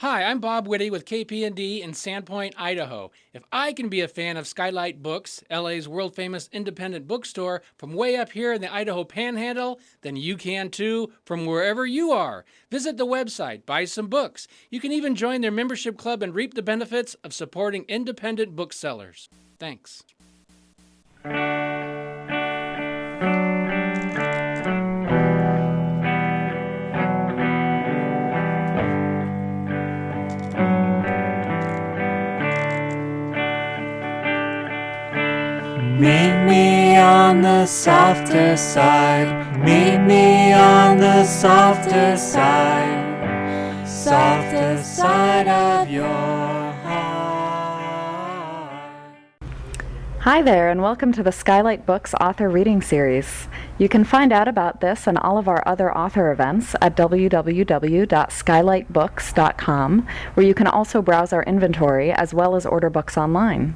Hi, I'm Bob Whitty with KPND in Sandpoint, Idaho. If I can be a fan of Skylight Books, LA's world-famous independent bookstore, from way up here in the Idaho Panhandle, then you can too from wherever you are. Visit the website, buy some books. You can even join their membership club and reap the benefits of supporting independent booksellers. Thanks. Meet me on the softer side. Meet me on the softer side. Softer side of your heart. Hi there, and welcome to the Skylight Books Author Reading Series. You can find out about this and all of our other author events at www.skylightbooks.com, where you can also browse our inventory as well as order books online.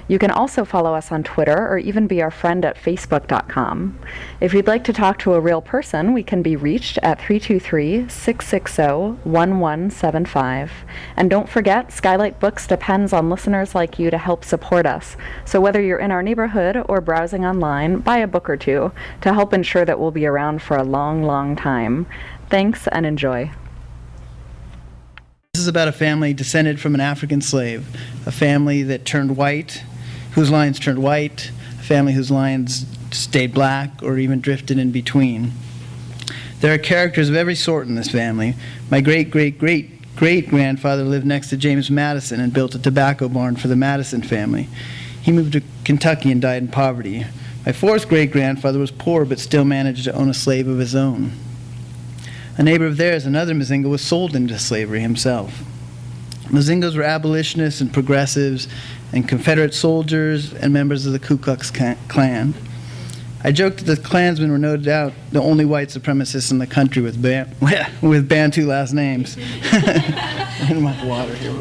You can also follow us on Twitter or even be our friend at facebook.com. If you'd like to talk to a real person, we can be reached at 323-660-1175. And don't forget, Skylight Books depends on listeners like you to help support us. So whether you're in our neighborhood or browsing online, buy a book or two to help ensure that we'll be around for a long, long time. Thanks and enjoy. This is about a family descended from an African slave, a family that turned white, whose lines turned white, a family whose lines stayed black or even drifted in between. There are characters of every sort in this family. My great-great-great-great-grandfather lived next to James Madison and built a tobacco barn for the Madison family. He moved to Kentucky and died in poverty. My fourth great-grandfather was poor but still managed to own a slave of his own. A neighbor of theirs, another Mozingo, was sold into slavery himself. Mozingos were abolitionists and progressives and Confederate soldiers and members of the Ku Klux Klan. I joked that the Klansmen were no doubt the only white supremacists in the country with Bantu last names. In my water here.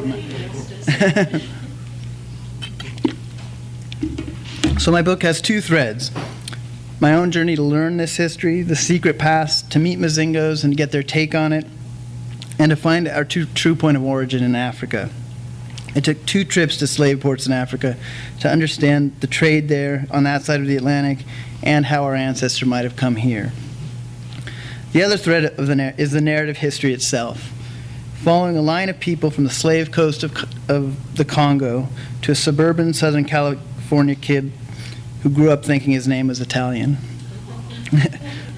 So my book has two threads. My own journey to learn this history, the secret past, to meet Mozingos and get their take on it, and to find our true point of origin in Africa. I took 2 trips to slave ports in Africa to understand the trade there on that side of the Atlantic and how our ancestors might have come here. The other thread of is the narrative history itself, following a line of people from the slave coast of the Congo to a suburban Southern California kid who grew up thinking his name was Italian.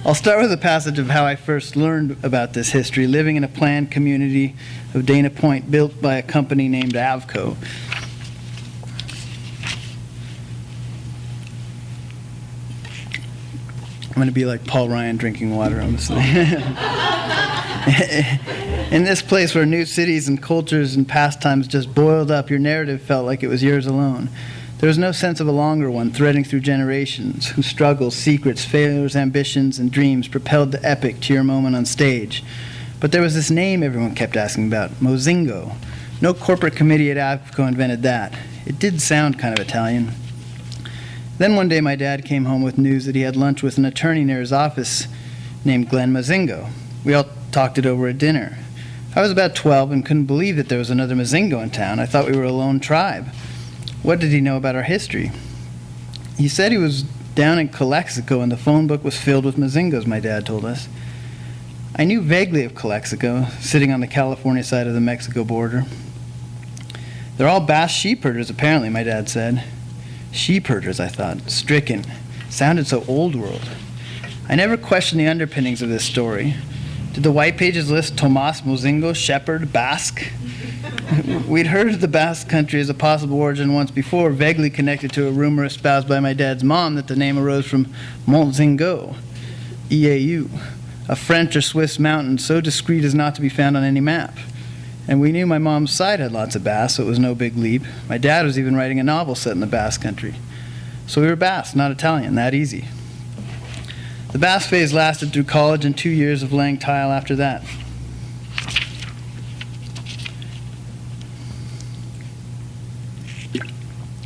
I'll start with a passage of how I first learned about this history, living in a planned community of Dana Point built by a company named Avco. I'm going to be like Paul Ryan drinking water, honestly. In this place where new cities and cultures and pastimes just boiled up, your narrative felt like it was yours alone. There was no sense of a longer one threading through generations, whose struggles, secrets, failures, ambitions, and dreams propelled the epic to your moment on stage. But there was this name everyone kept asking about, Mozingo. No corporate committee at Avco invented that. It did sound kind of Italian. Then one day my dad came home with news that he had lunch with an attorney near his office named Glenn Mozingo. We all talked it over at dinner. I was about 12 and couldn't believe that there was another Mozingo in town. I thought we were a lone tribe. What did he know about our history? He said he was down in Calexico and the phone book was filled with Mozingos, my dad told us. I knew vaguely of Calexico, sitting on the California side of the Mexico border. They're all Basque sheep herders, apparently, my dad said. Sheep herders, I thought, stricken. Sounded so old world. I never questioned the underpinnings of this story. Did the white pages list Tomas Mozingo, shepherd, Basque? We'd heard of the Basque country as a possible origin once before, vaguely connected to a rumor espoused by my dad's mom that the name arose from Montzingo, EAU, a French or Swiss mountain so discreet as not to be found on any map. And we knew my mom's side had lots of Basque, so it was no big leap. My dad was even writing a novel set in the Basque country. So we were Basque, not Italian, that easy. The Basque phase lasted through college and 2 years of laying tile after that.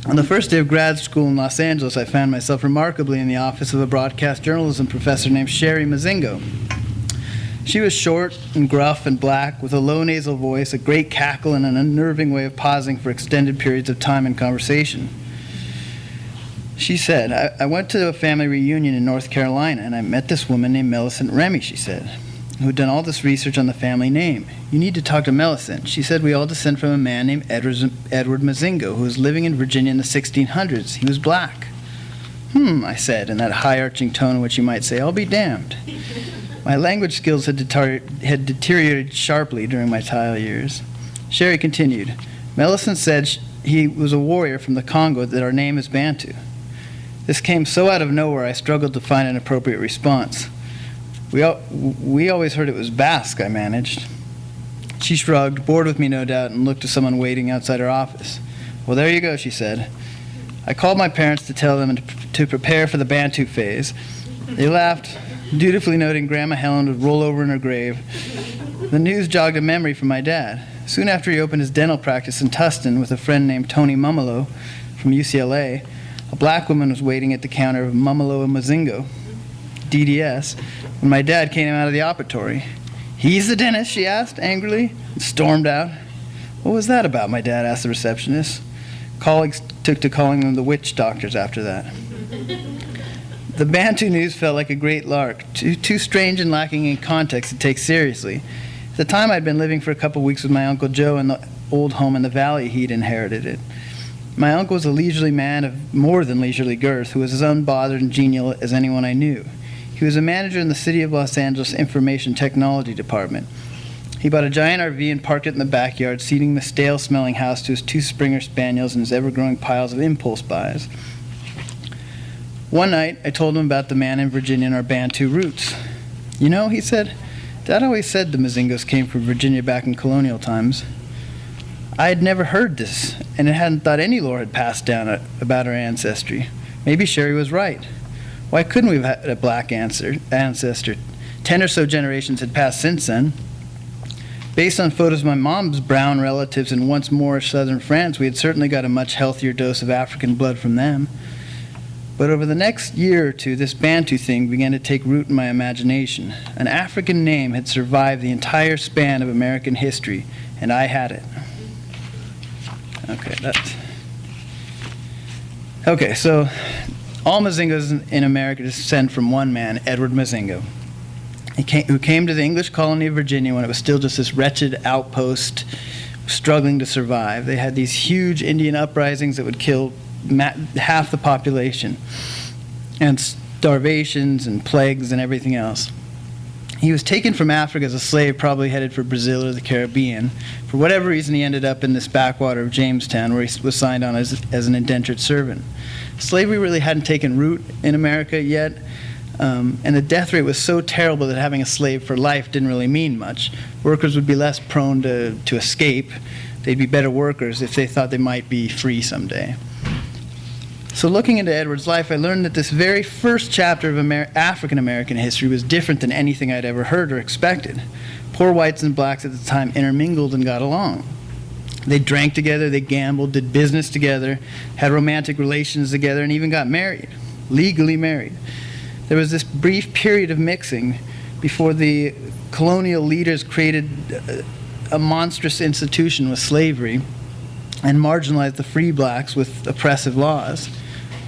On the first day of grad school in Los Angeles, I found myself remarkably in the office of a broadcast journalism professor named Sherry Mozingo. She was short and gruff and black, with a low nasal voice, a great cackle, and an unnerving way of pausing for extended periods of time in conversation. She said, I went to a family reunion in North Carolina, and I met this woman named Millicent Remy, she said, who had done all this research on the family name. You need to talk to Millicent. She said we all descend from a man named Edward Mozingo, who was living in Virginia in the 1600s. He was black. I said, in that high-arching tone in which you might say, I'll be damned. My language skills had deteriorated sharply during my trial years. Sherry continued, Millicent said he was a warrior from the Congo, that our name is Bantu. This came so out of nowhere I struggled to find an appropriate response. We always heard it was Basque, I managed. She shrugged, bored with me no doubt, and looked to someone waiting outside her office. Well, there you go, she said. I called my parents to tell them to prepare for the Bantu phase. They laughed, dutifully noting Grandma Helen would roll over in her grave. The news jogged a memory from my dad. Soon after he opened his dental practice in Tustin with a friend named Tony Mumolo from UCLA, a black woman was waiting at the counter of Mumolo and Mozingo, DDS, when my dad came out of the operatory. He's the dentist, she asked angrily, and stormed out. What was that about, my dad asked the receptionist. Colleagues took to calling them the witch doctors after that. The Bantu news felt like a great lark, too strange and lacking in context to take seriously. At the time, I'd been living for a couple weeks with my Uncle Joe in the old home in the valley. He'd inherited it. My uncle was a leisurely man of more than leisurely girth, who was as unbothered and genial as anyone I knew. He was a manager in the City of Los Angeles Information Technology Department. He bought a giant RV and parked it in the backyard, seating the stale-smelling house to his 2 Springer Spaniels and his ever-growing piles of impulse buys. One night, I told him about the man in Virginia and our Bantu roots. You know, he said, Dad always said the Mozingos came from Virginia back in colonial times. I had never heard this, and I hadn't thought any lore had passed down about our ancestry. Maybe Sherry was right. Why couldn't we have had a black ancestor? 10 or so generations had passed since then. Based on photos of my mom's brown relatives in once Moorish southern France, we had certainly got a much healthier dose of African blood from them. But over the next year or two, this Bantu thing began to take root in my imagination. An African name had survived the entire span of American history, and I had it. Okay, so all Mozingos in America descend from one man, Edward Mozingo, who came to the English colony of Virginia when it was still just this wretched outpost struggling to survive. They had these huge Indian uprisings that would kill half the population, and starvations and plagues and everything else. He was taken from Africa as a slave, probably headed for Brazil or the Caribbean. For whatever reason, he ended up in this backwater of Jamestown, where he was signed on as an indentured servant. Slavery really hadn't taken root in America yet, and the death rate was so terrible that having a slave for life didn't really mean much. Workers would be less prone to escape. They'd be better workers if they thought they might be free someday. So looking into Edward's life, I learned that this very first chapter of African-American history was different than anything I'd ever heard or expected. Poor whites and blacks at the time intermingled and got along. They drank together, they gambled, did business together, had romantic relations together, and even got married, legally married. There was this brief period of mixing before the colonial leaders created a monstrous institution with slavery and marginalized the free blacks with oppressive laws.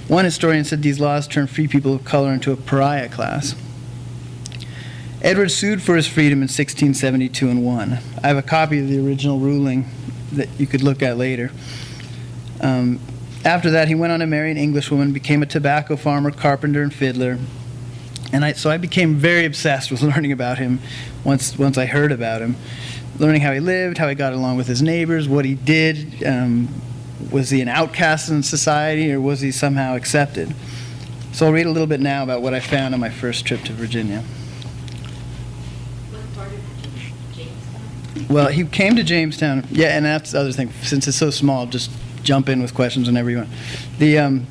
One historian said these laws turned free people of color into a pariah class. Edward sued for his freedom in 1672 and won. I have a copy of the original ruling that you could look at later. After that, he went on to marry an Englishwoman, became a tobacco farmer, carpenter, and fiddler. And so I became very obsessed with learning about him once I heard about him. Learning how he lived, how he got along with his neighbors, what he did. Was he an outcast in society, or was he somehow accepted? So I'll read a little bit now about what I found on my first trip to Virginia. What part of Virginia? Jamestown? Well, he came to Jamestown. Yeah, and that's the other thing. Since it's so small, just jump in with questions whenever you want. The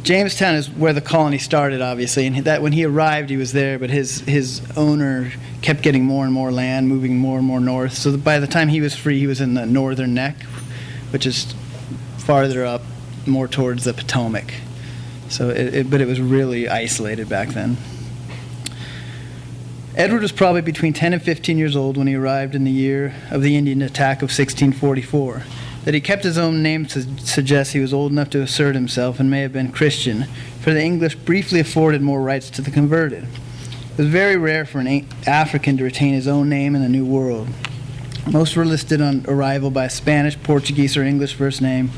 Jamestown is where the colony started, obviously, and that when he arrived, he was there, but his owner kept getting more and more land, moving more and more north. So by the time he was free, he was in the northern neck, which is farther up, more towards the Potomac. So, but it was really isolated back then. Edward was probably between 10 and 15 years old when he arrived in the year of the Indian attack of 1644. That he kept his own name suggests he was old enough to assert himself and may have been Christian, for the English briefly afforded more rights to the converted. It was very rare for an African to retain his own name in the New World. Most were listed on arrival by a Spanish, Portuguese, or English first name,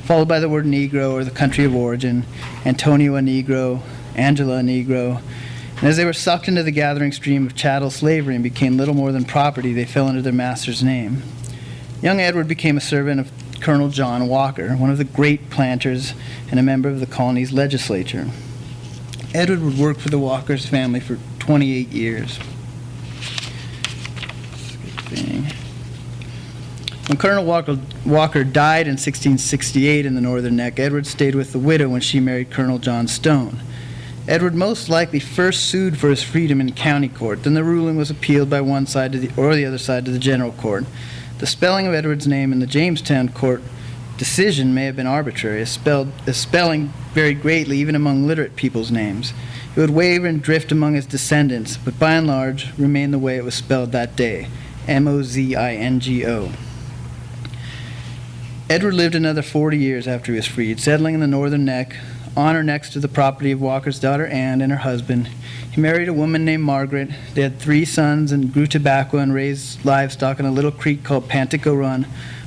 followed by the word Negro or the country of origin, Antonio a Negro, Angela a Negro. And as they were sucked into the gathering stream of chattel slavery and became little more than property, they fell under their master's name. Young Edward became a servant of Colonel John Walker, one of the great planters and a member of the colony's legislature. Edward would work for the Walker's family for 28 years. When Colonel Walker died in 1668 in the Northern Neck, Edward stayed with the widow when she married Colonel John Stone. Edward most likely first sued for his freedom in county court. Then the ruling was appealed by one side or the other side to the general court. The spelling of Edward's name in the Jamestown court decision may have been arbitrary, as spelling varied greatly even among literate people's names. It would waver and drift among his descendants, but by and large remained the way it was spelled that day, Mozingo. Edward lived another 40 years after he was freed, settling in the Northern Neck, on or next to the property of Walker's daughter Anne and her husband. He married a woman named Margaret. They had 3 sons and grew tobacco and raised livestock in a little creek called Pantico Run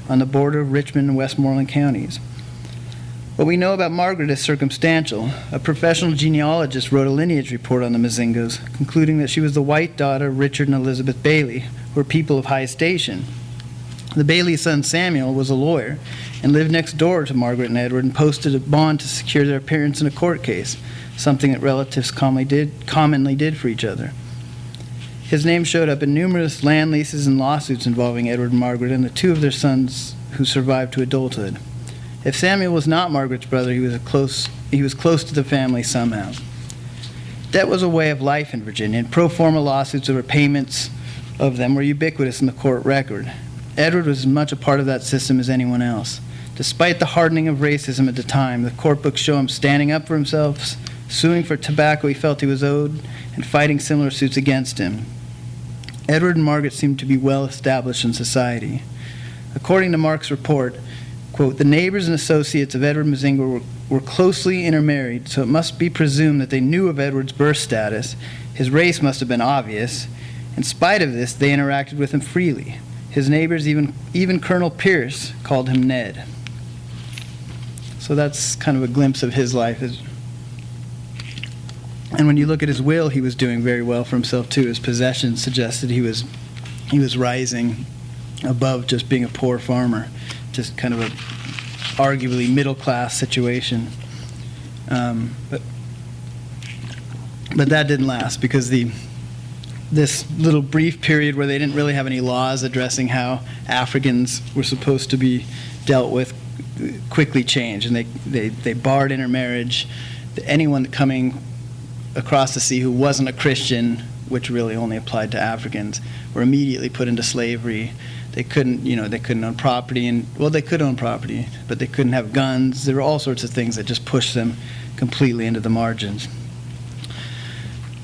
on the border of Richmond and Westmoreland counties. What we know about Margaret is circumstantial. A professional genealogist wrote a lineage report on the Mozingos, concluding that she was the white daughter of Richard and Elizabeth Bailey, who were people of high station. The Bailey's son Samuel was a lawyer and lived next door to Margaret and Edward and posted a bond to secure their appearance in a court case, something that relatives commonly did for each other. His name showed up in numerous land leases and lawsuits involving Edward and Margaret and the 2 of their sons who survived to adulthood. If Samuel was not Margaret's brother, he was close to the family somehow. Debt was a way of life in Virginia, and pro forma lawsuits over payments of them were ubiquitous in the court record. Edward was as much a part of that system as anyone else. Despite the hardening of racism at the time, the court books show him standing up for himself, suing for tobacco he felt he was owed, and fighting similar suits against him. Edward and Margaret seemed to be well established in society. According to Mark's report, quote, the neighbors and associates of Edward Mozingo were closely intermarried, so it must be presumed that they knew of Edward's birth status. His race must have been obvious. In spite of this, they interacted with him freely. His neighbors, even Colonel Pierce, called him Ned. So that's kind of a glimpse of his life. And when you look at his will, he was doing very well for himself too. His possessions suggested he was rising above just being a poor farmer, just kind of a arguably middle class situation. But that didn't last because this little brief period where they didn't really have any laws addressing how Africans were supposed to be dealt with quickly changed, and they barred intermarriage. Anyone coming across the sea who wasn't a Christian, which really only applied to Africans, were immediately put into slavery. They couldn't own property, they could own property, but they couldn't have guns. There were all sorts of things that just pushed them completely into the margins.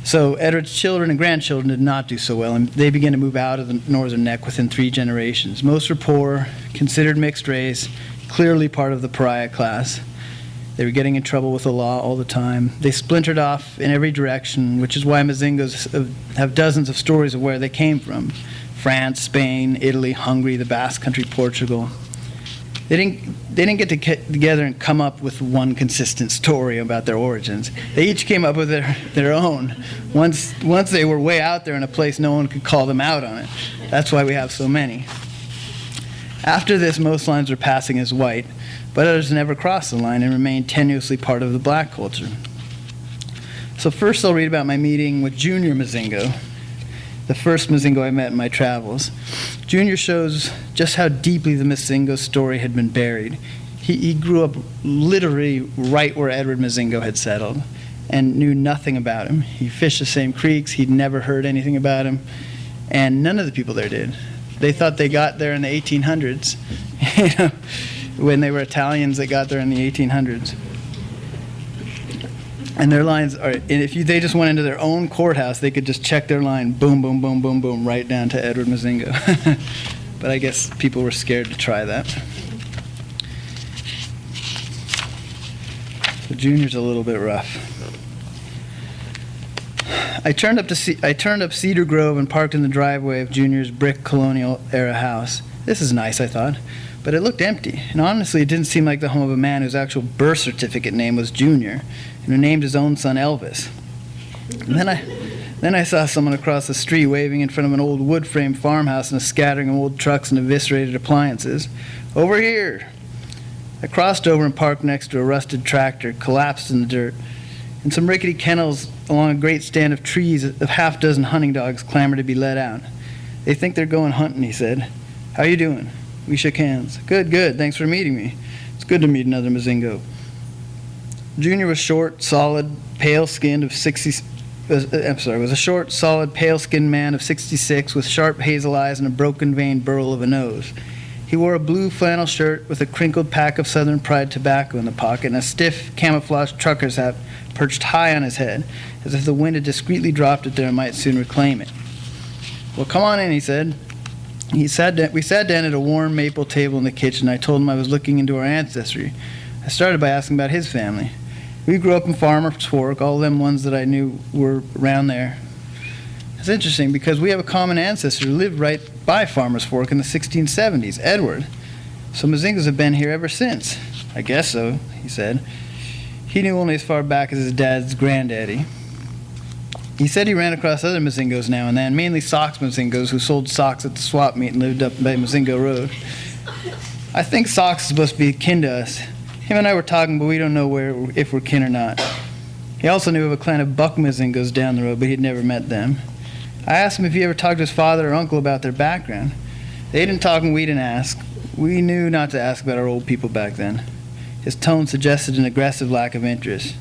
So Edward's children and grandchildren did not do so well, and they began to move out of the Northern Neck within 3 generations. Most were poor, considered mixed race, clearly part of the pariah class. They were getting in trouble with the law all the time. They splintered off in every direction, which is why Mozingos have dozens of stories of where they came from. France, Spain, Italy, Hungary, the Basque Country, Portugal. They didn't get together and come up with one consistent story about their origins. They each came up with their own. Once they were way out there in a place no one could call them out on it. That's why we have so many. After this, most lines were passing as white, but others never crossed the line and remained tenuously part of the black culture. So first I'll read about my meeting with Junior Mozingo, the first Mozingo I met in my travels. Junior shows just how deeply the Mozingo story had been buried. He grew up literally right where Edward Mozingo had settled and knew nothing about him. He fished the same creeks. He'd never heard anything about him, and none of the people there did. They thought they got there in the 1800s, when they were Italians that got there in the 1800s. And their lines are, and if they just went into their own courthouse, they could just check their line, boom, boom, boom, boom, boom, right down to Edward Mozingo. But I guess people were scared to try that. So Junior's a little bit rough. I turned up Cedar Grove and parked in the driveway of Junior's brick colonial era house. This is nice, I thought, but it looked empty. And honestly, it didn't seem like the home of a man whose actual birth certificate name was Junior, and who named his own son Elvis. And then I saw someone across the street waving in front of an old wood-frame farmhouse and a scattering of old trucks and eviscerated appliances. Over here! I crossed over and parked next to a rusted tractor, collapsed in the dirt, and some rickety kennels along a great stand of trees. A half-dozen hunting dogs clamor to be let out. They think they're going hunting, he said. How you doing? We shook hands. Good, good. Thanks for meeting me. It's good to meet another Mozingo. Junior was short, solid, pale-skinned of 60. Was a short, solid, pale-skinned man of 66 with sharp hazel eyes and a broken-veined burl of a nose. He wore a blue flannel shirt with a crinkled pack of Southern Pride tobacco in the pocket and a stiff camouflage trucker's hat perched high on his head, as if the wind had discreetly dropped it there and might soon reclaim it. Well, come on in, he said. We sat down at a warm maple table in the kitchen. I told him I was looking into our ancestry. I started by asking about his family. We grew up in Farmer's Fork, all them ones that I knew were around there. It's interesting because we have a common ancestor who lived right by Farmer's Fork in the 1670s, Edward. So Mozingos have been here ever since. I guess so, he said. He knew only as far back as his dad's granddaddy. He said he ran across other Mozingos now and then, mainly Sox Mozingos who sold socks at the swap meet and lived up by Mozingo Road. I think Sox is supposed to be kin to us. Him and I were talking, but we don't know if we're kin or not. He also knew of a clan of Buck Mozingos down the road, but he'd never met them. I asked him if he ever talked to his father or uncle about their background. They didn't talk and we didn't ask. We knew not to ask about our old people back then. His tone suggested an aggressive lack of interest.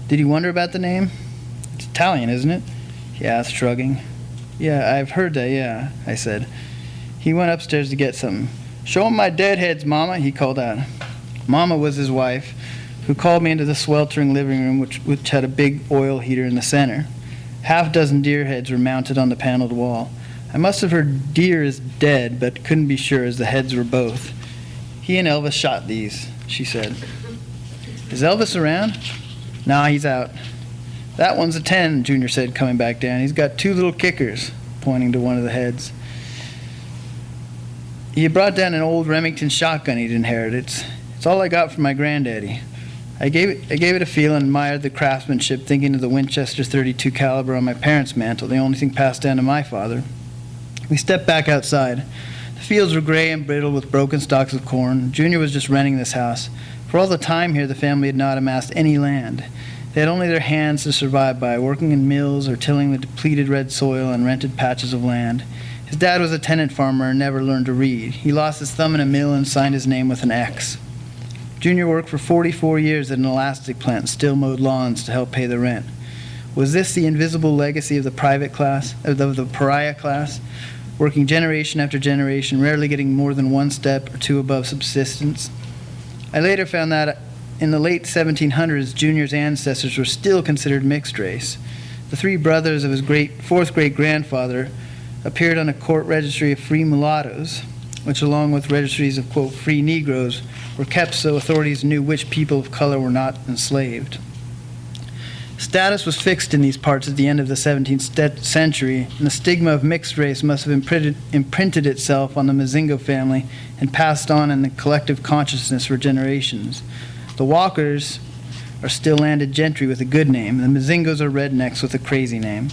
Did he wonder about the name? It's Italian, isn't it? He asked, shrugging. Yeah, I've heard that, yeah, I said. He went upstairs to get something. Show him my deadheads, Mama, he called out. Mama was his wife, who called me into the sweltering living room, which had a big oil heater in the center. Half-dozen deer heads were mounted on the paneled wall. I must have heard deer is dead, but couldn't be sure as the heads were both. He and Elvis shot these, she said. Is Elvis around? Nah, he's out. That one's a 10, Junior said, coming back down. He's got 2 little kickers, pointing to one of the heads. He had brought down an old Remington shotgun he'd inherited. It's all I got from my granddaddy. I gave it a feel and admired the craftsmanship, thinking of the Winchester .32 caliber on my parents' mantle, the only thing passed down to my father. We stepped back outside. The fields were gray and brittle with broken stalks of corn. Junior was just renting this house. For all the time here, the family had not amassed any land. They had only their hands to survive by, working in mills or tilling the depleted red soil on rented patches of land. His dad was a tenant farmer and never learned to read. He lost his thumb in a mill and signed his name with an X. Junior worked for 44 years at an elastic plant and still mowed lawns to help pay the rent. Was this the invisible legacy of the private class, of the pariah class, working generation after generation, rarely getting more than 1 step or 2 above subsistence? I later found that in the late 1700s, Junior's ancestors were still considered mixed race. The 3 brothers of his 4th great-grandfather appeared on a court registry of free mulattoes, which along with registries of, quote, free Negroes, were kept so authorities knew which people of color were not enslaved. Status was fixed in these parts at the end of the 17th century, and the stigma of mixed race must have imprinted itself on the Mozingo family and passed on in the collective consciousness for generations. The Walkers are still landed gentry with a good name. The Mozingos are rednecks with a crazy name.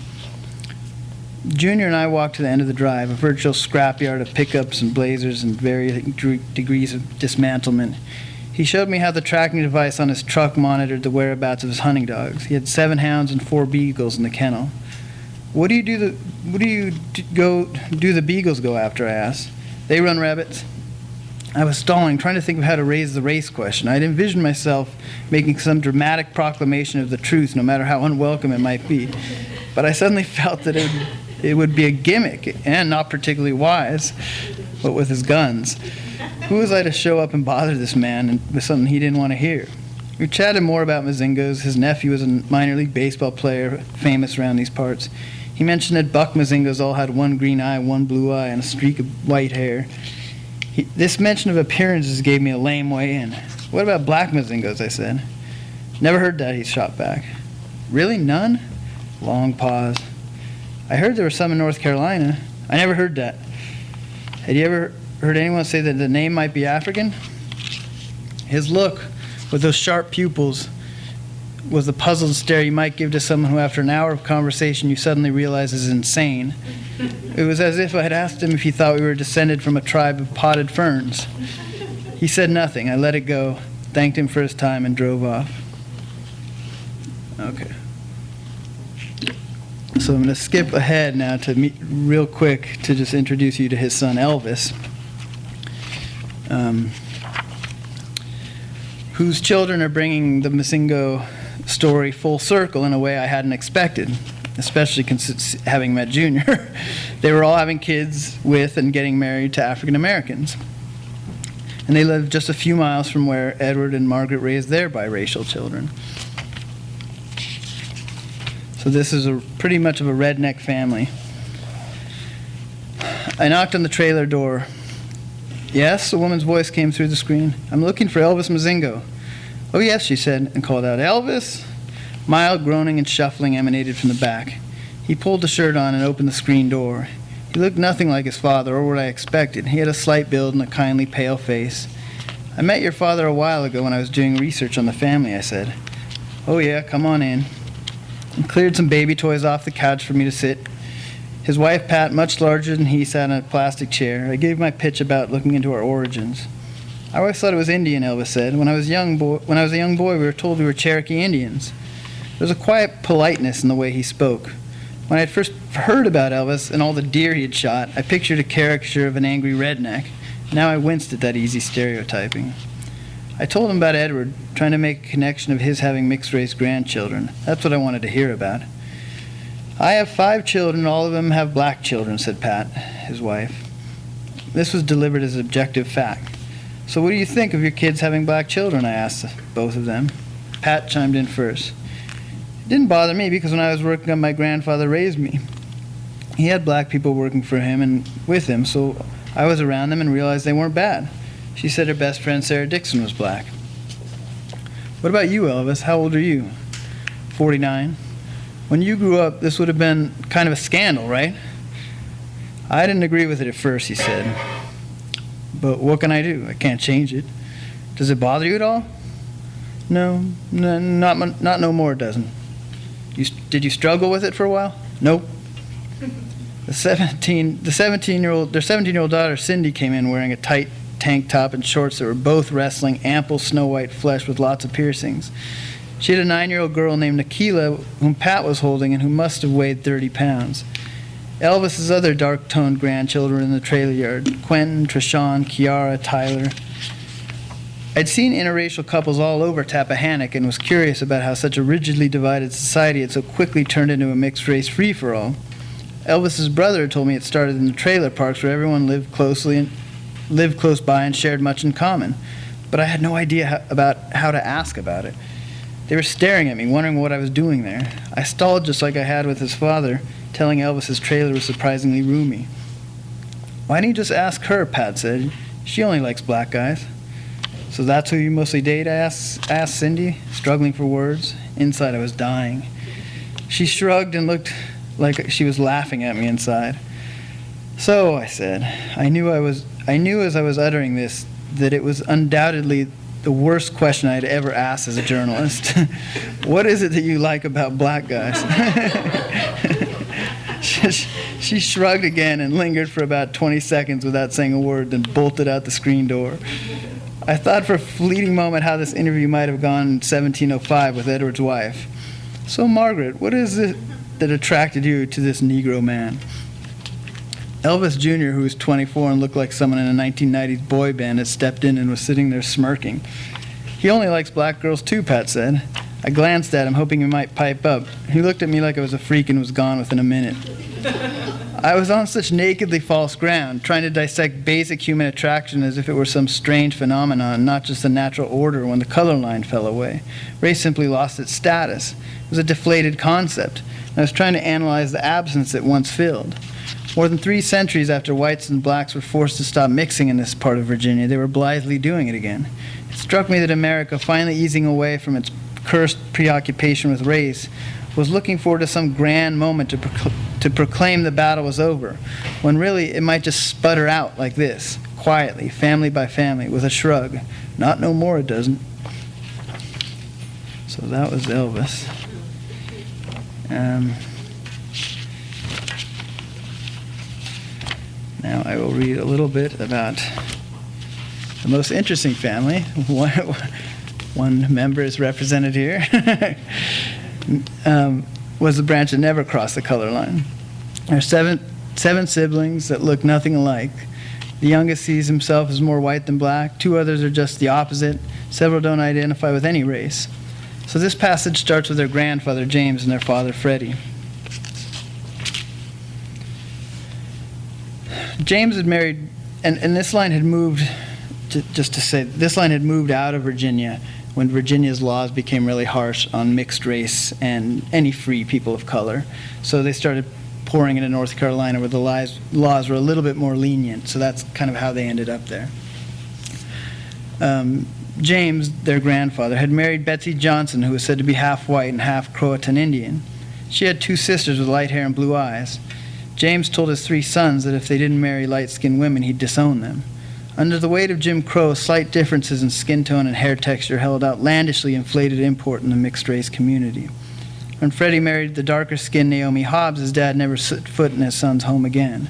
Junior and I walked to the end of the drive, a virtual scrapyard of pickups and blazers and varying degrees of dismantlement. He showed me how the tracking device on his truck monitored the whereabouts of his hunting dogs. He had 7 hounds and 4 beagles in the kennel. What do the beagles go after? I asked. They run rabbits. I was stalling, trying to think of how to raise the race question. I'd envisioned myself making some dramatic proclamation of the truth, no matter how unwelcome it might be. But I suddenly felt that it would be a gimmick and not particularly wise, but with his guns. Who was I to show up and bother this man with something he didn't want to hear? We chatted more about Mozingos. His nephew was a minor league baseball player famous around these parts. He mentioned that buck Mozingos all had one green eye, one blue eye, and a streak of white hair. This mention of appearances gave me a lame way in. What about black Mozingos, I said. Never heard that, he shot back. Really, none? Long pause. I heard there were some in North Carolina. I never heard that. Had you ever heard anyone say that the name might be African? His look, with those sharp pupils, was the puzzled stare you might give to someone who, after an hour of conversation, you suddenly realize is insane. It was as if I had asked him if he thought we were descended from a tribe of potted ferns. He said nothing. I let it go, thanked him for his time, and drove off. Okay. So I'm going to skip ahead now to real quick to just introduce you to his son Elvis, whose children are bringing the Mozingo story full circle in a way I hadn't expected, especially having met Junior. They were all having kids with and getting married to African Americans. And they lived just a few miles from where Edward and Margaret raised their biracial children. So this is pretty much of a redneck family. I knocked on the trailer door. Yes, a woman's voice came through the screen. I'm looking for Elvis Mozingo. Oh, yes, she said, and called out, Elvis? Mild groaning and shuffling emanated from the back. He pulled the shirt on and opened the screen door. He looked nothing like his father, or what I expected. He had a slight build and a kindly, pale face. I met your father a while ago when I was doing research on the family, I said. Oh, yeah, come on in. And cleared some baby toys off the couch for me to sit. His wife, Pat, much larger than he, sat in a plastic chair. I gave my pitch about looking into our origins. I always thought it was Indian, Elvis said. When I was a young boy, we were told we were Cherokee Indians. There was a quiet politeness in the way he spoke. When I had first heard about Elvis and all the deer he had shot, I pictured a caricature of an angry redneck. Now I winced at that easy stereotyping. I told him about Edward, trying to make a connection of his having mixed-race grandchildren. That's what I wanted to hear about. I have 5 children, all of them have black children, said Pat, his wife. This was delivered as objective fact. So what do you think of your kids having black children, I asked both of them. Pat chimed in first. It didn't bother me because when I was working on my grandfather raised me. He had black people working for him and with him, so I was around them and realized they weren't bad. She said her best friend Sarah Dixon was black. What about you, Elvis? How old are you? 49. When you grew up, this would have been kind of a scandal, right? I didn't agree with it at first, he said. But what can I do? I can't change it. Does it bother you at all? No, not no more, it doesn't. Did you struggle with it for a while? Nope. Their 17-year-old daughter Cindy came in wearing a tight tank top and shorts that were both wrestling ample snow-white flesh with lots of piercings. She had a 9-year-old girl named Nikila whom Pat was holding and who must have weighed 30 pounds. Elvis's other dark-toned grandchildren were in the trailer yard, Quentin, Trishawn, Kiara, Tyler. I'd seen interracial couples all over Tappahannock and was curious about how such a rigidly divided society had so quickly turned into a mixed-race free-for-all. Elvis's brother had told me it started in the trailer parks where everyone lived close by and shared much in common. But I had no idea about how to ask about it. They were staring at me, wondering what I was doing there. I stalled just like I had with his father, telling Elvis his trailer was surprisingly roomy. Why don't you just ask her, Pat said. She only likes black guys. So that's who you mostly date, I asked Cindy, struggling for words. Inside I was dying. She shrugged and looked like she was laughing at me inside. So, I said, I knew as I was uttering this that it was undoubtedly the worst question I had ever asked as a journalist. What is it that you like about black guys? She shrugged again and lingered for about 20 seconds without saying a word, then bolted out the screen door. I thought for a fleeting moment how this interview might have gone in 1705 with Edward's wife. So, Margaret, what is it that attracted you to this Negro man? Elvis Jr., who was 24 and looked like someone in a 1990s boy band, had stepped in and was sitting there smirking. He only likes black girls too, Pat said. I glanced at him, hoping he might pipe up. He looked at me like I was a freak and was gone within a minute. I was on such nakedly false ground, trying to dissect basic human attraction as if it were some strange phenomenon, not just a natural order when the color line fell away. Race simply lost its status. It was a deflated concept. I was trying to analyze the absence it once filled. More than 3 centuries after whites and blacks were forced to stop mixing in this part of Virginia, they were blithely doing it again. It struck me that America, finally easing away from its cursed preoccupation with race, was looking forward to some grand moment to proclaim the battle was over, when really it might just sputter out like this, quietly, family by family, with a shrug. Not no more, it doesn't. So that was Elvis. Now I will read a little bit about the most interesting family. One member is represented here. Was the branch that never crossed the color line. There are seven siblings that look nothing alike. The youngest sees himself as more white than black. 2 others are just the opposite. Several don't identify with any race. So this passage starts with their grandfather, James, and their father, Freddie. James had married, and this line had moved, this line had moved out of Virginia when Virginia's laws became really harsh on mixed race and any free people of color. So they started pouring into North Carolina where the laws were a little bit more lenient. So that's kind of how they ended up there. James, their grandfather, had married Betsy Johnson, who was said to be half white and half Croatan Indian. She had 2 sisters with light hair and blue eyes. James told his 3 sons that if they didn't marry light-skinned women, he'd disown them. Under the weight of Jim Crow, slight differences in skin tone and hair texture held outlandishly inflated import in the mixed-race community. When Freddie married the darker-skinned Naomi Hobbs, his dad never set foot in his son's home again.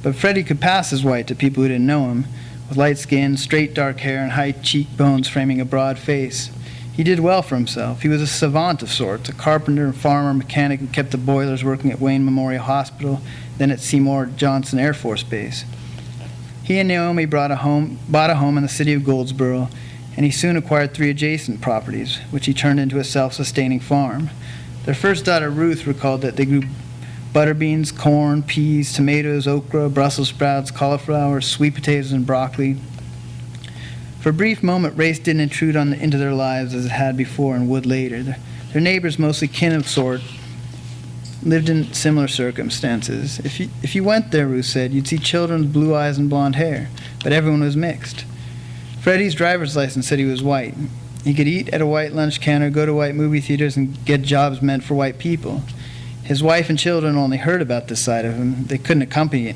But Freddie could pass as white to people who didn't know him, with light skin, straight dark hair, and high cheekbones framing a broad face. He did well for himself. He was a savant of sorts, a carpenter, farmer, mechanic who kept the boilers working at Wayne Memorial Hospital, then at Seymour Johnson Air Force Base. He and Naomi bought a home in the city of Goldsboro, and he soon acquired 3 adjacent properties, which he turned into a self-sustaining farm. Their first daughter, Ruth, recalled that they grew butter beans, corn, peas, tomatoes, okra, Brussels sprouts, cauliflower, sweet potatoes, and broccoli. For a brief moment, race didn't intrude into their lives as it had before and would later. Their neighbors, mostly kin of sort, lived in similar circumstances. If you went there, Ruth said, you'd see children with blue eyes and blonde hair, but everyone was mixed. Freddie's driver's license said he was white. He could eat at a white lunch counter, go to white movie theaters, and get jobs meant for white people. His wife and children only heard about this side of him. They couldn't accompany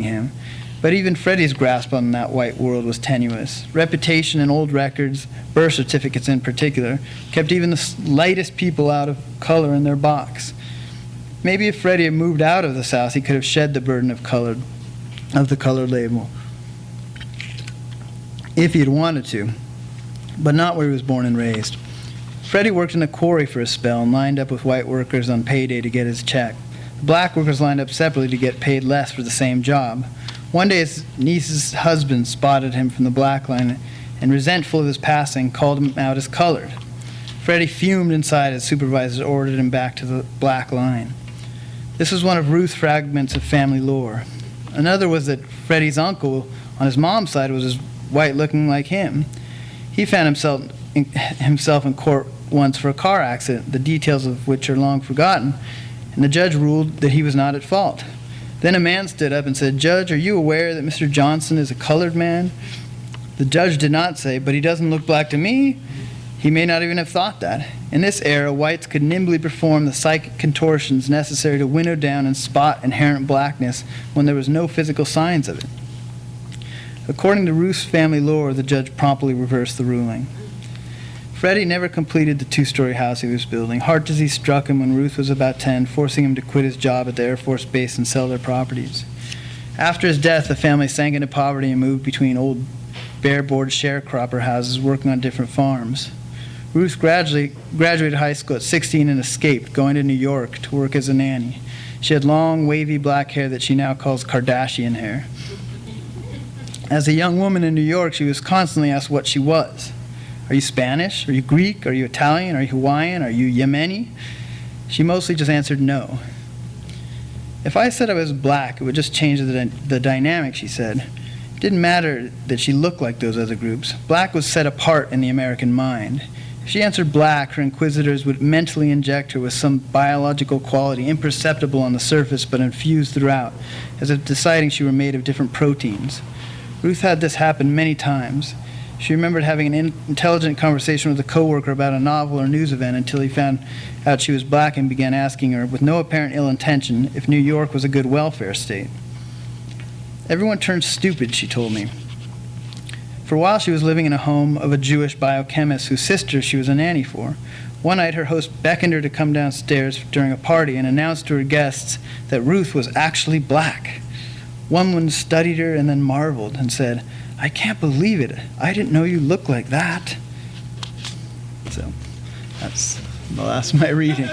him. But even Freddie's grasp on that white world was tenuous. Reputation and old records, birth certificates in particular, kept even the slightest people out of color in their box. Maybe if Freddie had moved out of the South, he could have shed the burden of the colored label. If he had wanted to, but not where he was born and raised. Freddie worked in a quarry for a spell and lined up with white workers on payday to get his check. The black workers lined up separately to get paid less for the same job. One day his niece's husband spotted him from the black line and, resentful of his passing, called him out as colored. Freddie fumed inside as supervisors ordered him back to the black line. This was one of Ruth's fragments of family lore. Another was that Freddie's uncle on his mom's side was as white looking like him. He found himself in court once for a car accident, the details of which are long forgotten, and the judge ruled that he was not at fault. Then a man stood up and said, "Judge, are you aware that Mr. Johnson is a colored man?" The judge did not say, "But he doesn't look black to me." He may not even have thought that. In this era, whites could nimbly perform the psychic contortions necessary to winnow down and spot inherent blackness when there was no physical signs of it. According to Ruth's family lore, the judge promptly reversed the ruling. Freddie never completed the 2-story house he was building. Heart disease struck him when Ruth was about 10, forcing him to quit his job at the Air Force Base and sell their properties. After his death, the family sank into poverty and moved between old bare-board sharecropper houses working on different farms. Ruth graduated high school at 16 and escaped, going to New York to work as a nanny. She had long, wavy black hair that she now calls Kardashian hair. As a young woman in New York, she was constantly asked what she was. Are you Spanish? Are you Greek? Are you Italian? Are you Hawaiian? Are you Yemeni? She mostly just answered no. If I said I was black, it would just change the dynamic, she said. It didn't matter that she looked like those other groups. Black was set apart in the American mind. If she answered black, her inquisitors would mentally inject her with some biological quality imperceptible on the surface but infused throughout, as if deciding she were made of different proteins. Ruth had this happen many times. She remembered having an intelligent conversation with a coworker about a novel or news event until he found out she was black and began asking her, with no apparent ill intention, if New York was a good welfare state. Everyone turned stupid, she told me. For a while, she was living in a home of a Jewish biochemist whose sister she was a nanny for. One night, her host beckoned her to come downstairs during a party and announced to her guests that Ruth was actually black. One woman studied her and then marveled and said, "I can't believe it. I didn't know you looked like that." So that's the last of my reading.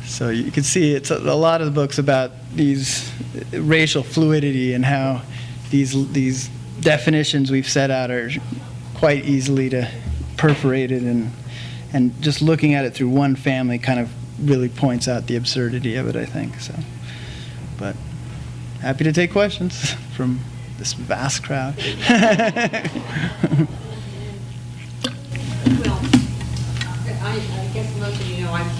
So you can see it's a lot of the books about these racial fluidity and how these definitions we've set out are quite easily to perforated, and just looking at it through one family kind of really points out the absurdity of it, I think. So, but happy to take questions from this vast crowd. Well, I guess most of you know I'm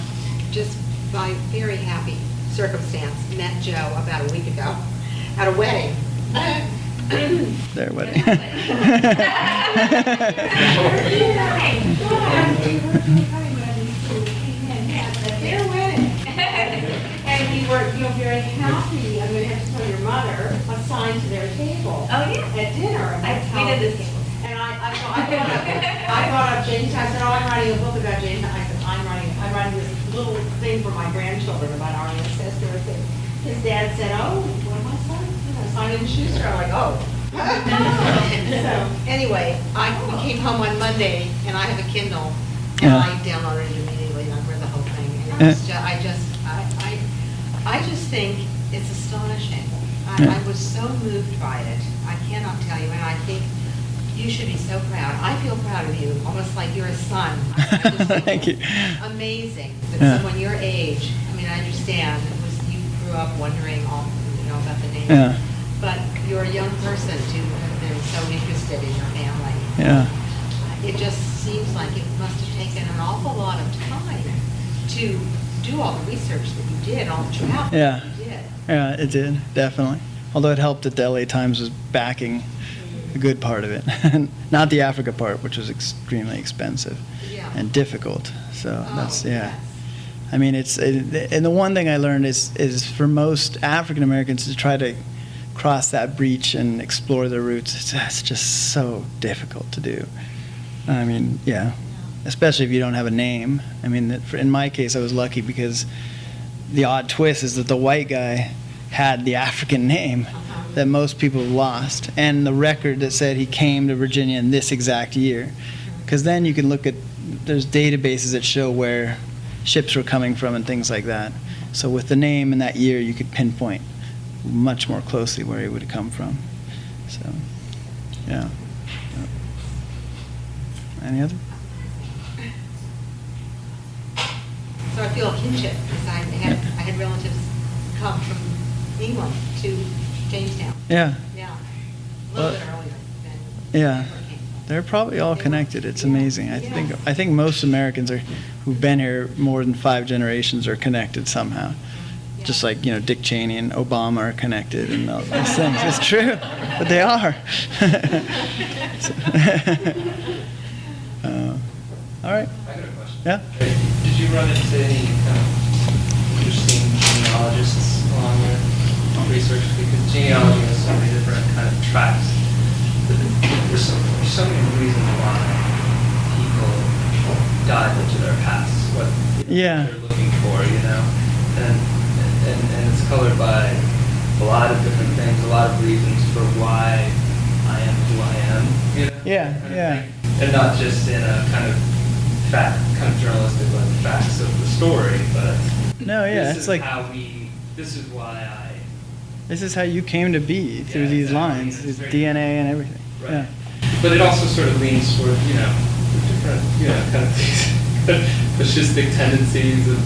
just by very happy circumstance met Joe about a week ago at a wedding. Their wedding. Their wedding. And we were very happy. I'm going to have to tell your mother assigned to their table. Oh, yeah. At dinner. And We did this table. And I brought up Jamestown. I said, "Oh, I'm writing a book about Jamestown." I said, I'm writing this little thing for my grandchildren about our ancestors. And his dad said, "Oh, what am I signing? Simon & Schuster." I'm like, "Oh." So anyway, I came home on Monday and I have a Kindle and I downloaded it immediately and I read the whole thing. And it was I just think it's astonishing. I was so moved by it. I cannot tell you, and I think you should be so proud. I feel proud of you, almost like you're a son. I just think Thank you. amazing that someone your age, I mean, I understand it was you grew up wondering all, about the name, but you're a young person to have been so interested in your family. Yeah. It just seems like it must have taken an awful lot of time to do all the research that you did, all the travel that you did. Yeah, it did, definitely. Although it helped that the LA Times was backing a good part of it. Not the Africa part, which was extremely expensive and difficult. So that's, Yes. I mean, and the one thing I learned is for most African Americans to try to cross that breach and explore their roots, it's just so difficult to do. I mean, especially if you don't have a name. I mean, in my case, I was lucky because the odd twist is that the white guy had the African name that most people lost, and the record that said he came to Virginia in this exact year. Because then you can look at, there's databases that show where ships were coming from and things like that. So with the name and that year, you could pinpoint much more closely where he would have come from. So, yeah. Any other? So I feel a kinship because I had relatives come from England to Jamestown. Yeah. Yeah. A little bit earlier than Yeah. they came. They're probably all connected. It's amazing. I think most Americans who've been here more than 5 generations are connected somehow. Just like, Dick Cheney and Obama are connected and all those things. It's true, but they are. All right. I got a question. Yeah. Did you run into any kind of interesting genealogists along your research? Because genealogy has so many different kind of tracks. There's so many reasons why people dive into their past, what they're looking for, and it's colored by a lot of different things, a lot of reasons for why I am who I am. And not just in a kind of journalistic like facts of the story, but this is how you came to be through these lines, these DNA and everything. Right. Yeah. But it also sort of leans toward, different, kind of fascistic tendencies of,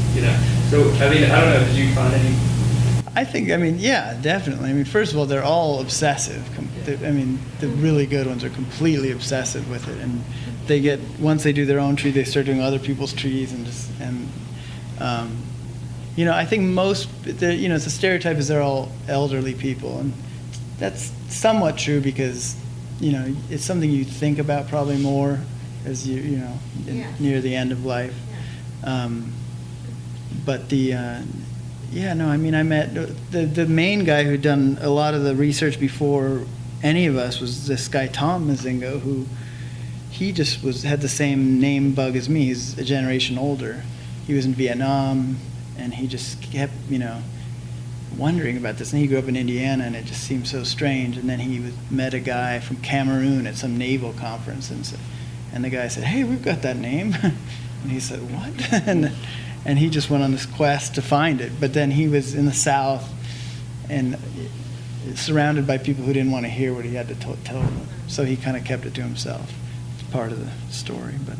So, I mean, I don't know, did you find any? I think, yeah, definitely. First of all, they're all obsessive. The really good ones are completely obsessive with it, and they get, once they do their own tree, they start doing other people's trees, I think most, the stereotype is they're all elderly people, and that's somewhat true because, it's something you think about probably more as near the end of life. But I met the main guy who'd done a lot of the research before any of us was this guy, Tom Mozingo, who he just had the same name bug as me. He's a generation older. He was in Vietnam, and he just kept, wondering about this. And he grew up in Indiana, and it just seemed so strange. And then he met a guy from Cameroon at some naval conference, and the guy said, "Hey, we've got that name." And he said, "What?" And he just went on this quest to find it. But then he was in the South and surrounded by people who didn't want to hear what he had to tell them. So he kind of kept it to himself. It's part of the story. But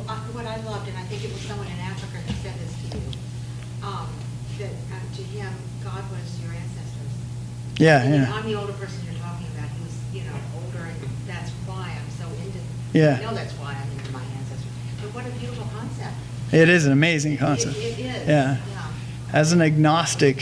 What I loved, and I think it was someone in Africa who said this to you, that to him, God was your ancestors. yeah, And yeah. I'm the older person you're talking about. He was, older, and that's why I'm so into. Yeah. I know that's why I'm into my ancestors. But what a beautiful concept. It is an amazing concept. It is. Yeah. As an agnostic,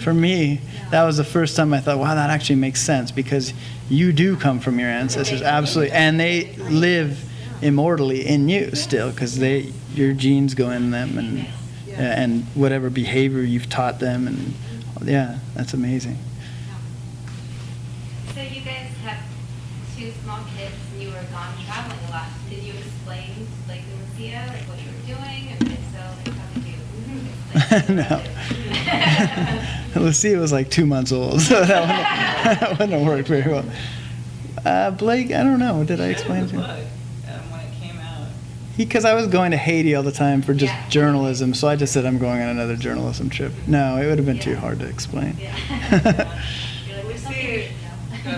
for me, that was the first time I thought, wow, that actually makes sense, because you do come from your ancestors, absolutely, and they live immortally in you still, because your genes go in them, and whatever behavior you've taught them, and yeah, that's amazing. So you guys have 2 small kids, and you were gone traveling a lot. Did you explain, like, in Lucia, like, what you were doing? And if so, like, how did you No. Lucia was like 2 months old, so that wouldn't have worked very well. Blake, I don't know. Did I explain to you? When it came out. Because I was going to Haiti all the time for just journalism, so I just said I'm going on another journalism trip. No, it would have been too hard to explain.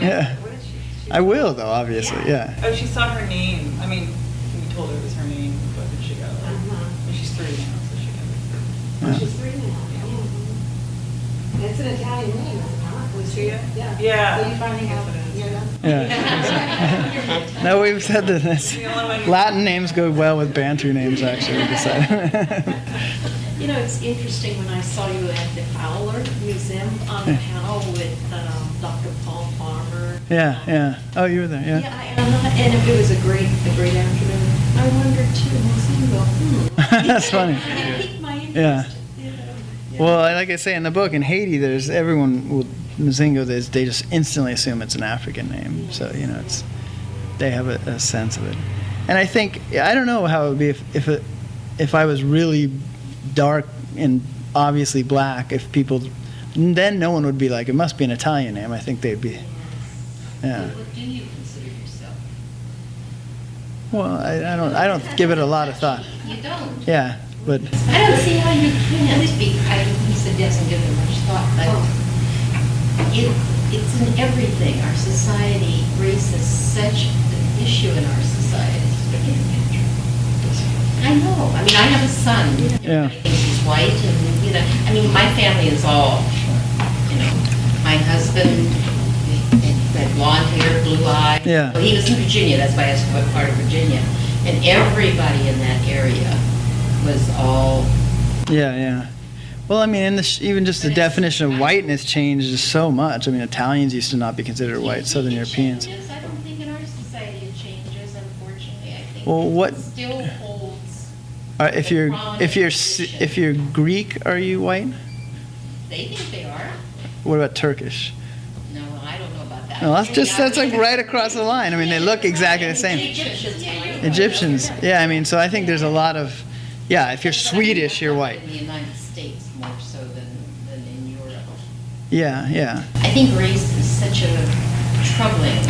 Yeah. I will, though, obviously, yeah. Oh, she saw her name. We told her it was her name. What did she go? And she's 3 now, so she can. Yeah. She's 3 now. It's an Italian name, is it not? Lucia? Yeah. Yeah. So you finally have, Yeah. No, we've said that Latin names go well with Bantu names, actually, we decided. It's interesting when I saw you at the Fowler Museum on a panel with Dr. Paul Farmer. Yeah. Oh, you were there, yeah. And it was a great afternoon. I wondered too, Mozingo. That's funny. It piqued my interest. Yeah. Well, like I say in the book, in Haiti, there's Mozingo, they just instantly assume it's an African name. So, they have a sense of it. And I think, I don't know how it would be if I was really dark and obviously black, then no one would be like, it must be an Italian name. I think they'd be, yeah. What do you consider yourself? Well, I don't give it a lot of thought. You don't? Yeah, but. I don't see how you can. He said he doesn't give it much thought, but it's in everything. Our society, race is such an issue in our society. I know. I have a son. Yeah. Everybody thinks he's white, and my family is all, my husband had blonde hair, blue eyes. Yeah. Well, he was in Virginia. That's why I asked what part of Virginia. And everybody in that area was all. Yeah. Well, even just the definition of whiteness changes so much. Italians used to not be considered white. Southern Europeans. Changes. I don't think in our society it changes. Unfortunately, I think Well, it still holds. If you're Greek, are you white? They think they are. What about Turkish? No, I don't know about that. No, that's like right across the line. They look exactly the same. Egyptians. Yeah, so I think there's a lot of, if you're Swedish, you're white. In the United States more so than in Europe. Yeah. I think race is such a troubling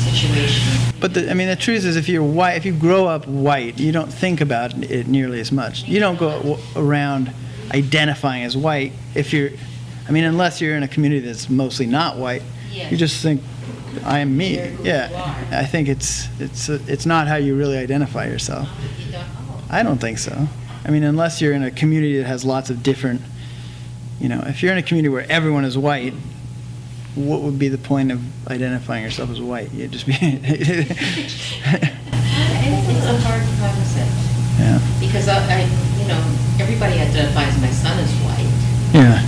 situation. But the truth is, if you're white, if you grow up white, you don't think about it nearly as much. You don't go around identifying as white unless you're in a community that's mostly not white. Yes. You just think, I am me. You're who Yeah. you are. I think it's not how you really identify yourself. You don't, oh. I don't think so. I mean, unless you're in a community that has lots of different, if you're in a community where everyone is white, what would be the point of identifying yourself as white? You'd just be. It's a hard concept. Yeah. Because everybody identifies my son as white. Yeah.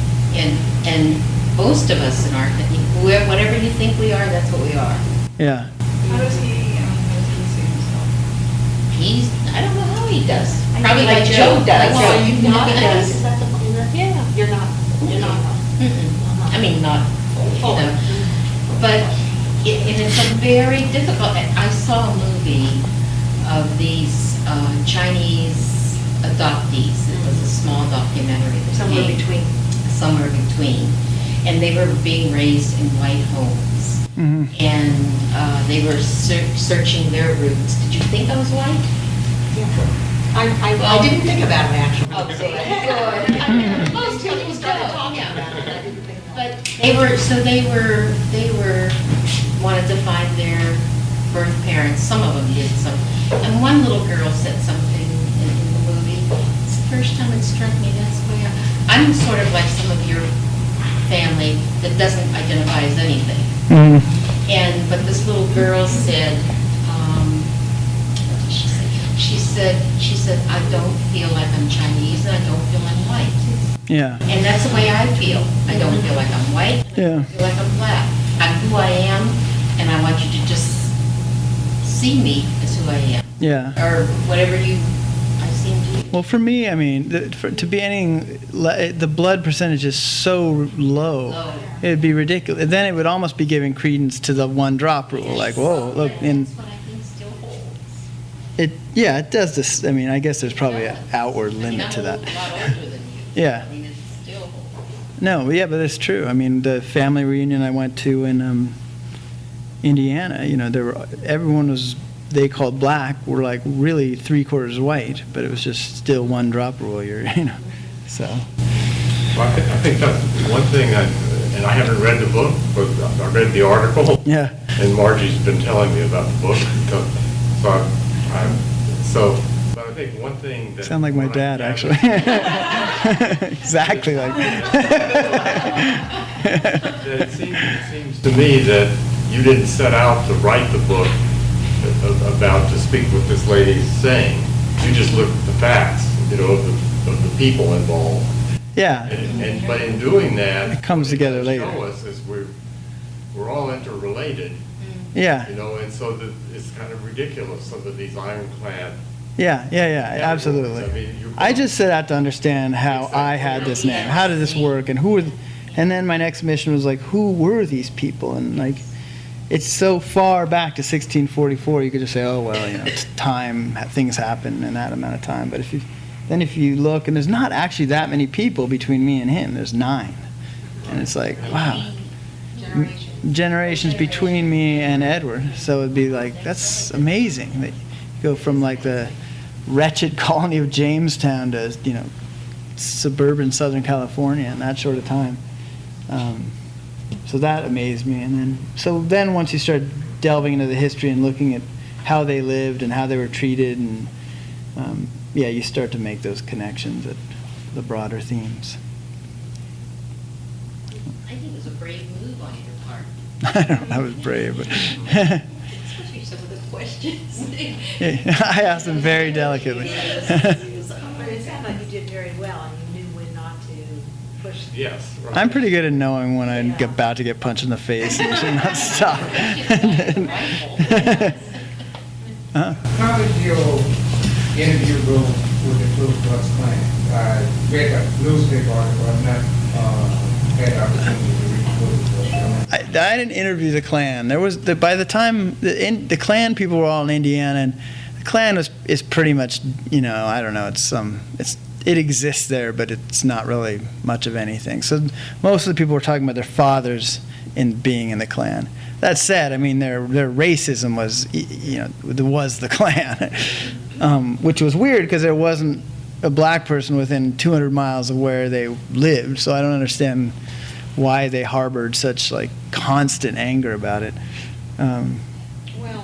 And most of us in our, whatever you think we are, that's what we are. Yeah. How does he see himself? I don't know how he does. Probably like Joe Joe. does. Like So Joe. you're not He a- does. is that the cleaner? Yeah. You're not. Mm-mm. I mean, not, but, and it's a very difficult, I saw a movie of these Chinese adoptees. It was a small documentary. that Somewhere came- between. Somewhere between. And they were being raised in white homes. Hmm. And they were searching their roots. Did you think I was white? I didn't think about it, actually. Oh, So- good. Most people started Joe, talking yeah. about it, I didn't think about it. But they were, wanted to find their birth parents. Some of them did some. And one little girl said something in the movie. It's the first time it struck me, that's where, I'm sort of like some of your family that doesn't identify as anything. Hmm. But this little girl said, what did she say? She said, I don't feel like I'm Chinese and I don't feel I'm white. Yeah. And that's the way I feel. I don't feel like I'm white. And I Yeah. don't feel like I'm black. I'm who I am, and I want you to just see me as who I am. Yeah. Or whatever I seem to be. Well, for me, I mean, to be the blood percentage is so low, Low. it'd be ridiculous. Then it would almost be giving credence to the one drop rule. Like, whoa, look, and That's what I think still holds. it does this. I mean, I guess there's probably an outward limit to that. I'm a lot older than you. Yeah. I mean, it still holds. No, yeah, but it's true. I mean, the family reunion I went to in Indiana, everyone was, they called black, were like really 3/4 white, but it was just still one drop rule. So. Well, I think that's one thing, and I haven't read the book, but I read the article. Yeah. And Margie's been telling me about the book. But I think one thing that. Sound like my dad, actually. Exactly like. That it seems to me that you didn't set out to write the book about to speak what this lady is saying. You just looked at the facts, of the people involved. Yeah. But in doing that. It comes together what it later. show us is we're all interrelated, Yeah. and so it's kind of ridiculous, some of these ironclad. Yeah, absolutely. I mean, I just set out to understand how I had this name. How did this work? And and then my next mission was like, who were these people? And like, it's so far back to 1644, you could just say, oh, well, it's time, things happen in that amount of time. But if you look, and there's not actually that many people between me and him, there's 9. And it's like, wow. Generations between me and Edward. So it'd be like, that's amazing. That you go from like the wretched colony of Jamestown to, suburban Southern California in that short of time. So that amazed me. And then once you start delving into the history and looking at how they lived and how they were treated, and you start to make those connections at the broader themes. I think it was a brave move on your part. I don't know, I was brave, but Especially some of the questions. I asked them very delicately. But it sounded like you did very well, and you knew when not to push. Yes. right. I'm pretty good at knowing when I'm about to get punched in the face and should not stop. Huh? How did your interview go with the Ku Klux Klan? I read a newspaper article, I've not had the opportunity to read the book. I didn't interview the Klan. There was by the time the Klan people were all in Indiana, and the Klan is pretty much, I don't know, it exists there, but it's not really much of anything. So most of the people were talking about their fathers in being in the Klan. That said, I mean, their racism was, the Klan, which was weird because there wasn't a black person within 200 miles of where they lived. So I don't understand why they harbored such like constant anger about it. Well,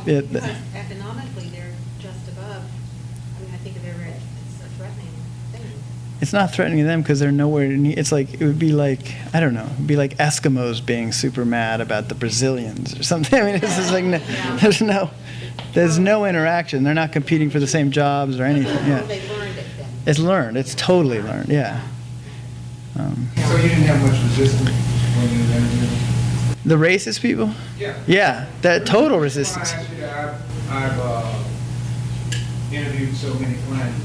It- because economically, they're just above, I mean, I think of every, it's a threatening thing. It's not threatening them because they're nowhere near. It's like, it would be like, I don't know, it'd be like Eskimos being super mad about the Brazilians or something. I mean, this is like, there's no interaction. They're not competing for the same jobs or anything. Well, Yeah, they learned it then. it's learned. It's totally learned. Yeah. So you didn't have much resistance when you were interviewing? The racist people? Yeah. Yeah, that total Well, resistance. actually, I've interviewed so many clients.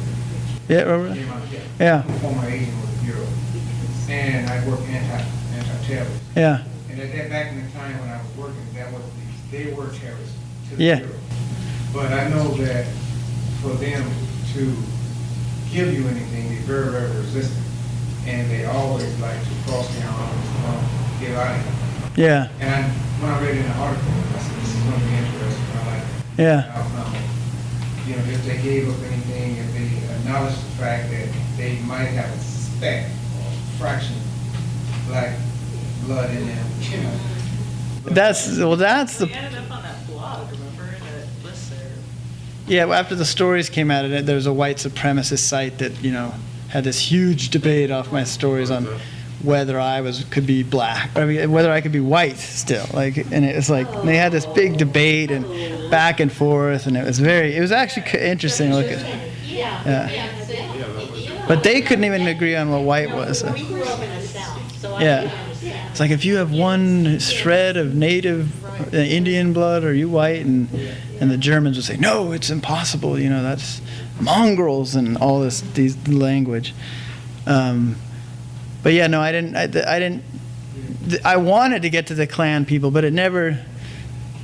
Yeah, Robert? Came out here. Yeah. Former agent with the Bureau. And I worked anti-terrorist. Yeah. And at that, back in the time when I was working, they were terrorists to the Yeah. Bureau. But I know that for them to give you anything, they're very, very resistant. And they always like to cross the arms, get out of here. Yeah. And when I read in the article, I said, this is going to be interesting. I like it. Yeah. You know, if they gave up anything, if they acknowledged the fact that they might have a speck or fraction of black blood in them, you know. But- That's the. We ended up on that blog, remember, that listserv. Yeah, well, after the stories came out, there was a white supremacist site that, had this huge debate off my stories on whether could be black, I mean, whether I could be white still. And it was like, they had this big debate and back and forth, and it was actually interesting to look at. Yeah. But they couldn't even agree on what white was. We grew up in the South, so I Yeah. understand. It's like, if you have one shred of native Indian blood, are you white? And the Germans would say, no, it's impossible. That's mongrels and all these language. But yeah, no, I didn't. I wanted to get to the Klan people, but it never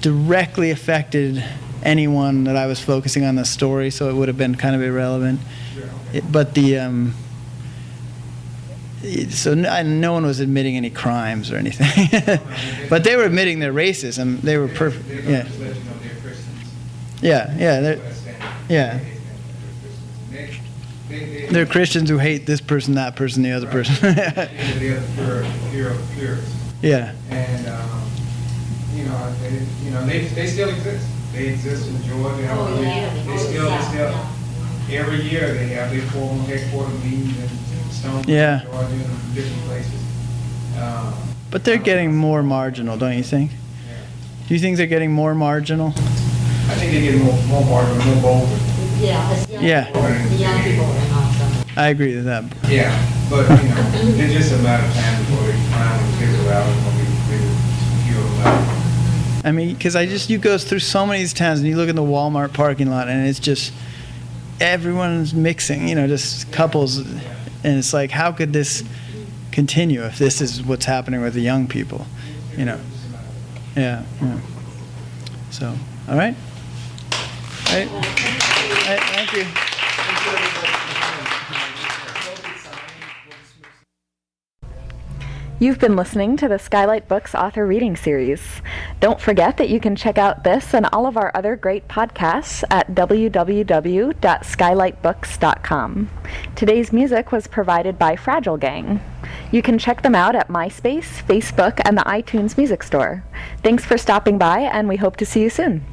directly affected anyone that I was focusing on the story, so it would have been kind of irrelevant. No one was admitting any crimes or anything, but they were admitting their racism. They were perfect. They're Yeah, going to let you know they're Christians. yeah. Yeah. They're Christians who hate this person, that person, the other person. They're purists. Yeah. And, they still exist. They exist in Georgia. Oh, yeah. They still, every year they have their formal headquarter meetings in Stone, Yeah. Georgia, and different places. But they're getting more marginal, don't you think? Yeah. Do you think they're getting more marginal? I think they get more marginal, more bold. Yeah, it's young Yeah. people. The young people are not so much. I agree with that. Yeah, but, it's just a matter of time before they finally figure out and when we feel about it. I mean, because you go through so many of these towns and you look at the Walmart parking lot and it's just, everyone's mixing, just couples. And it's like, how could this continue if this is what's happening with the young people? Yeah. So, all right. All right. Thank you. You've been listening to the Skylight Books author reading series. Don't forget that you can check out this and all of our other great podcasts at www.skylightbooks.com. Today's music was provided by Fragile Gang. You can check them out at MySpace, Facebook, and the iTunes Music Store. Thanks for stopping by, and we hope to see you soon.